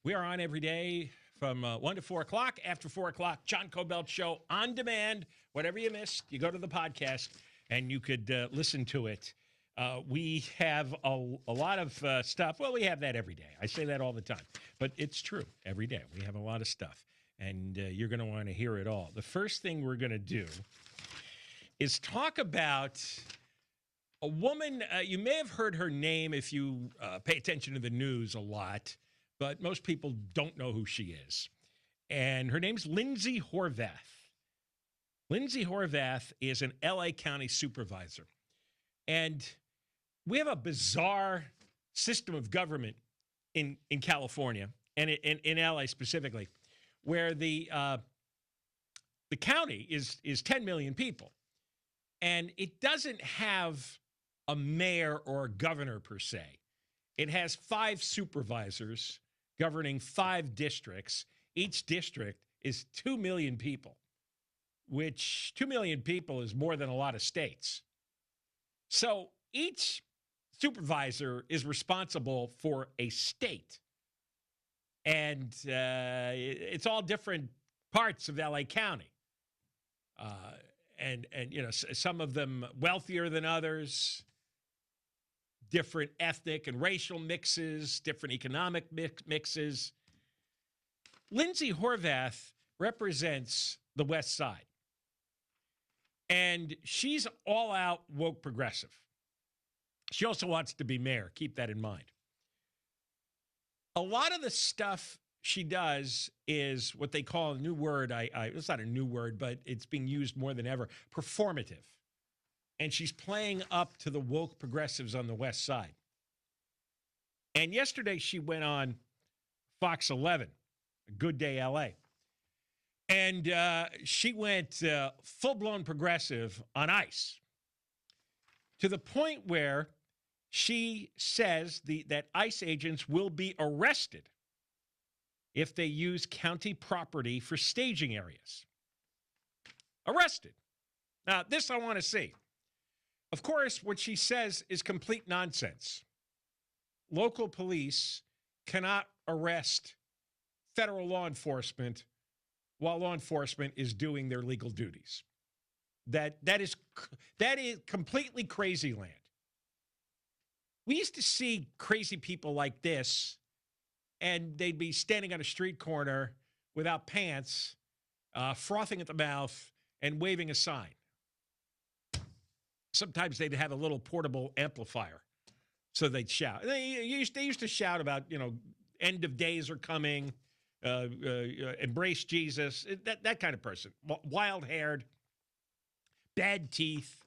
We are on every day from 1 to 4 o'clock. After 4 o'clock, John Kobylt Show on demand. Whatever you missed, you go to the podcast and you could listen to it. We have a lot of stuff. Well, we have that every day. I say that all the time. But it's true. Every day we have a lot of stuff. And you're going to want to hear it all. The first thing we're going to do is talk about a woman. You may have heard her name if you pay attention to the news a lot. But most people don't know who she is. And her name's Lindsey Horvath. Lindsey Horvath is an LA County Supervisor. And we have a bizarre system of government in California, and in LA specifically, where the county is 10 million people. And it doesn't have a mayor or a governor per se. It has 5 supervisors governing 5 districts. Each district is 2 million people, which 2 million people is more than a lot of states. So each supervisor is responsible for a state. And it's all different parts of LA County. And you know, some of them wealthier than others, different ethnic and racial mixes, different economic mixes. Lindsey Horvath represents the West Side. And she's all out woke progressive. She also wants to be mayor. Keep that in mind. A lot of the stuff she does is what they call a new word. It's not a new word, but it's being used more than ever. Performative. And she's playing up to the woke progressives on the West Side. And yesterday she went on Fox 11, Good Day LA. And she went full-blown progressive on ICE to the point where she says that ICE agents will be arrested if they use county property for staging areas. Arrested. Now, this I want to see. Of course, what she says is complete nonsense. Local police cannot arrest federal law enforcement while law enforcement is doing their legal duties. That is completely crazy land. We used to see crazy people like this, and they'd be standing on a street corner without pants, frothing at the mouth, and waving a sign. Sometimes they'd have a little portable amplifier, so they'd shout. They used to shout about, end of days are coming, embrace Jesus, that kind of person. Wild-haired, bad teeth,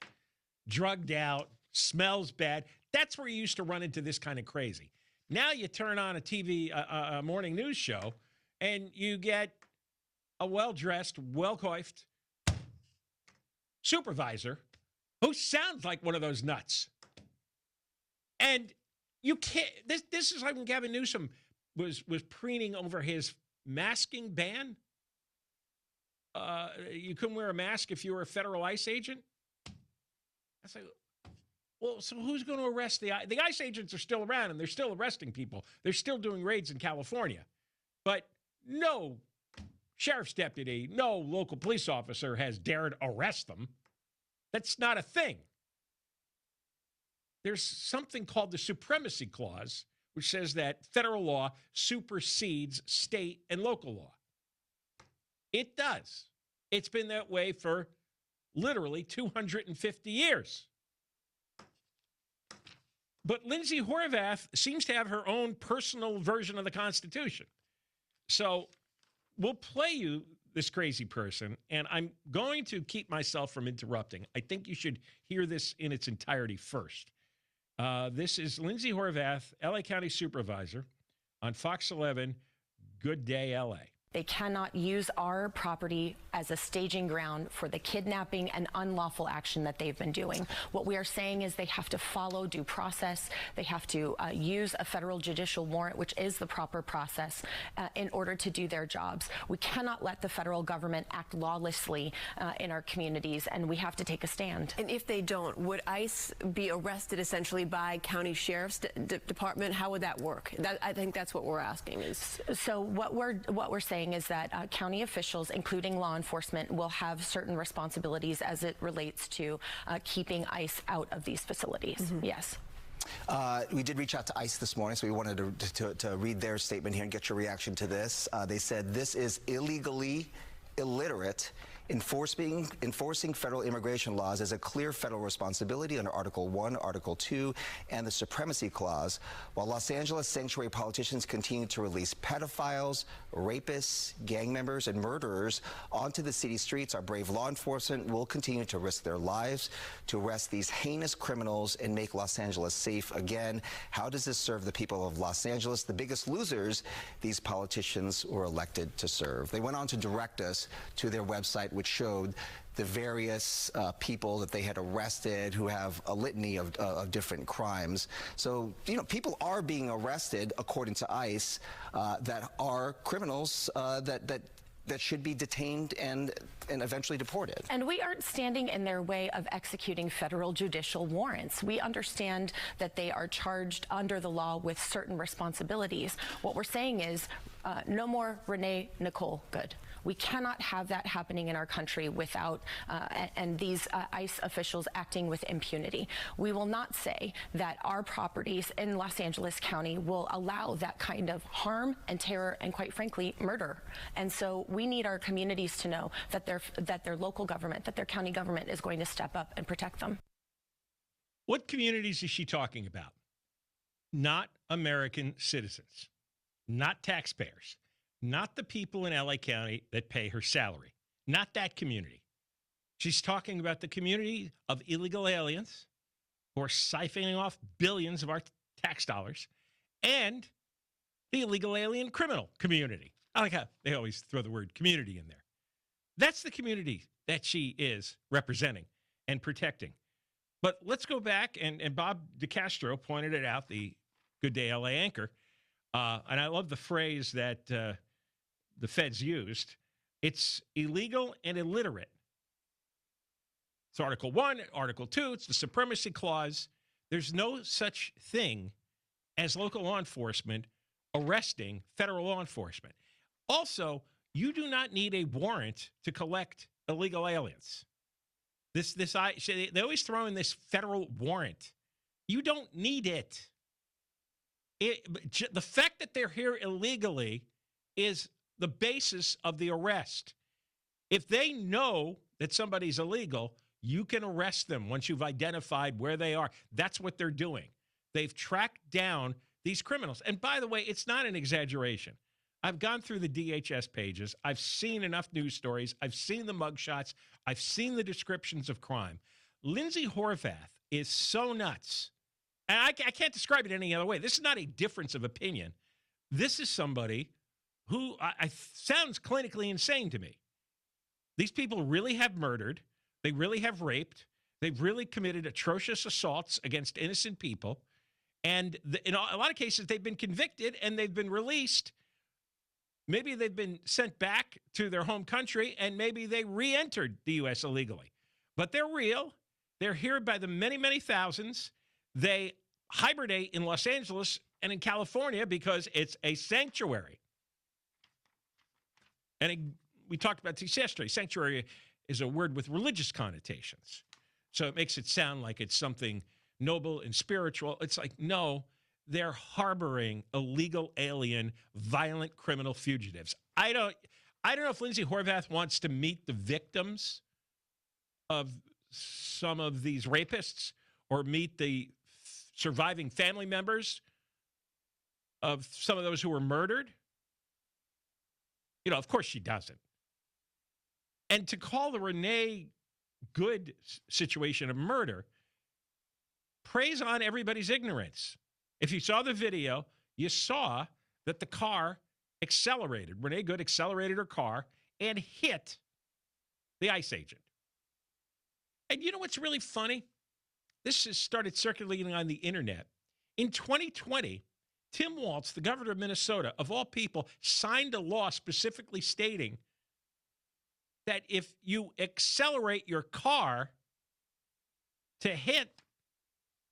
drugged out, smells bad. That's where you used to run into this kind of crazy. Now you turn on a TV, a morning news show, and you get a well-dressed, well-coiffed supervisor who sounds like one of those nuts. And you can't, this is like when Gavin Newsom was preening over his masking ban. You couldn't wear a mask if you were a federal ICE agent. I say, well, so who's going to arrest the ICE agents are still around and they're still arresting people. They're still doing raids in California. But no sheriff's deputy, no local police officer has dared arrest them. That's not a thing. There's something called the Supremacy Clause, which says that federal law supersedes state and local law. It does. It's been that way for literally 250 years. But Lindsey Horvath seems to have her own personal version of the Constitution. So we'll play you this crazy person, and I'm going to keep myself from interrupting. I think you should hear this in its entirety first. This is Lindsey Horvath, LA County Supervisor, on Fox 11, Good Day LA. They cannot use our property as a staging ground for the kidnapping and unlawful action that they've been doing. What we are saying is they have to follow due process. They have to use a federal judicial warrant, which is the proper process, in order to do their jobs. We cannot let the federal government act lawlessly in our communities, and we have to take a stand. And if they don't, would ICE be arrested essentially by county sheriff's department? How would that work? I think that's what we're asking. So what we're saying is that county officials, including law enforcement, will have certain responsibilities as it relates to keeping ICE out of these facilities. Mm-hmm. Yes. We did reach out to ICE this morning, so we wanted to read their statement here and get your reaction to this. They said this is illegally illiterate. Enforcing federal immigration laws is a clear federal responsibility under Article 1, Article 2, and the Supremacy Clause. While Los Angeles sanctuary politicians continue to release pedophiles, rapists, gang members, and murderers onto the city streets, our brave law enforcement will continue to risk their lives to arrest these heinous criminals and make Los Angeles safe again. How does this serve the people of Los Angeles, the biggest losers these politicians were elected to serve? They went on to direct us to their website, which showed the various people that they had arrested who have a litany of different crimes. So, you know, people are being arrested, according to ICE, that are criminals that should be detained and eventually deported. And we aren't standing in their way of executing federal judicial warrants. We understand that they are charged under the law with certain responsibilities. What we're saying is no more Renee Nicole Good. We cannot have that happening in our country without, and these ICE officials acting with impunity. We will not say that our properties in Los Angeles County will allow that kind of harm and terror and, quite frankly, murder. And so we need our communities to know that their local government, that their county government is going to step up and protect them. What communities is she talking about? Not American citizens, not taxpayers. Not the people in LA County that pay her salary. Not that community. She's talking about the community of illegal aliens who are siphoning off billions of our tax dollars and the illegal alien criminal community. I like how they always throw the word community in there. That's the community that she is representing and protecting. But let's go back, and Bob DeCastro pointed it out, the Good Day LA anchor, and I love the phrase that the feds used. It's illegal and illiterate. It's Article 1, Article 2, it's the Supremacy Clause. There's no such thing as local law enforcement arresting federal law enforcement. Also, you do not need a warrant to collect illegal aliens. They always throw in this federal warrant. You don't need it. The fact that they're here illegally is the basis of the arrest. If they know that somebody's illegal, you can arrest them once you've identified where they are. That's what they're doing. They've tracked down these criminals. And by the way, it's not an exaggeration. I've gone through the DHS pages. I've seen enough news stories. I've seen the mugshots. I've seen the descriptions of crime. Lindsey Horvath is so nuts. And I can't describe it any other way. This is not a difference of opinion. This is somebody who sounds clinically insane to me. These people really have murdered. They really have raped. They've really committed atrocious assaults against innocent people. And in a lot of cases, they've been convicted and they've been released. Maybe they've been sent back to their home country, and maybe they re-entered the U.S. illegally. But they're real. They're here by the many, many thousands. They hibernate in Los Angeles and in California because it's a sanctuary. And we talked about this yesterday. Sanctuary is a word with religious connotations. So it makes it sound like it's something noble and spiritual. It's like, no, they're harboring illegal alien, violent criminal fugitives. I don't know if Lindsey Horvath wants to meet the victims of some of these rapists or meet the surviving family members of some of those who were murdered. You know, of course she doesn't. And to call the Renee Good situation a murder preys on everybody's ignorance. If you saw the video, you saw that the car Renee Good accelerated her car and hit the ICE agent. And you know what's really funny? This has started circulating on the internet. In 2020, Tim Walz, the governor of Minnesota, of all people, signed a law specifically stating that if you accelerate your car to hit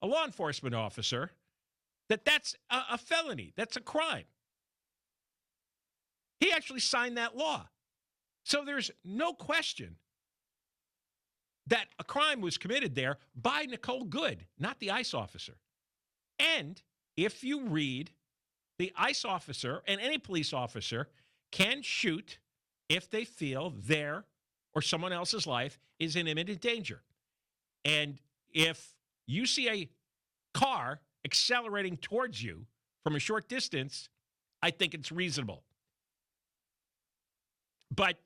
a law enforcement officer, that's a felony. That's a crime. He actually signed that law. So there's no question that a crime was committed there by Nicole Good, not the ICE officer. And if you read, the ICE officer and any police officer can shoot if they feel their or someone else's life is in imminent danger. And if you see a car accelerating towards you from a short distance, I think it's reasonable. But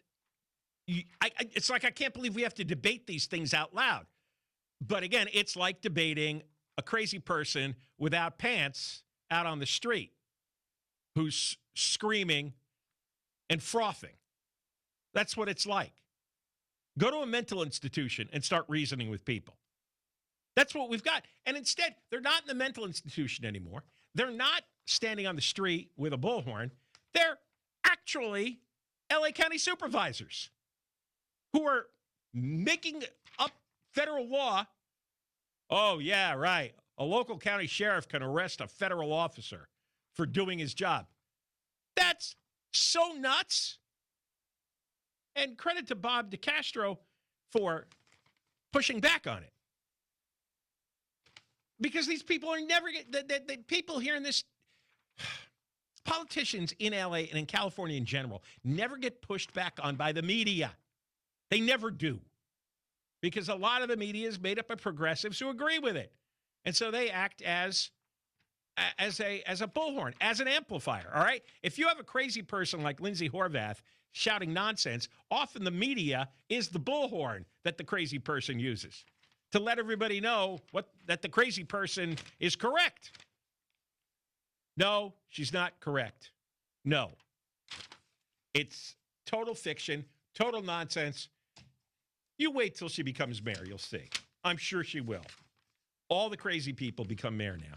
it's like I can't believe we have to debate these things out loud. But again, it's like debating a crazy person without pants out on the street who's screaming and frothing. That's what it's like. Go to a mental institution and start reasoning with people. That's what we've got. And instead, they're not in the mental institution anymore. They're not standing on the street with a bullhorn. They're actually LA County Supervisors who are making up federal law. Oh, yeah, right. A local county sheriff can arrest a federal officer for doing his job. That's so nuts. And credit to Bob DeCastro for pushing back on it. Because these people are never, the people here in this, politicians in LA and in California in general, never get pushed back on by the media. They never do. Because a lot of the media is made up of progressives who agree with it. And so they act as a bullhorn, as an amplifier, all right? If you have a crazy person like Lindsey Horvath shouting nonsense, often the media is the bullhorn that the crazy person uses to let everybody know that the crazy person is correct. No, she's not correct. No. It's total fiction, total nonsense. You wait till she becomes mayor, you'll see. I'm sure she will. All the crazy people become mayor now.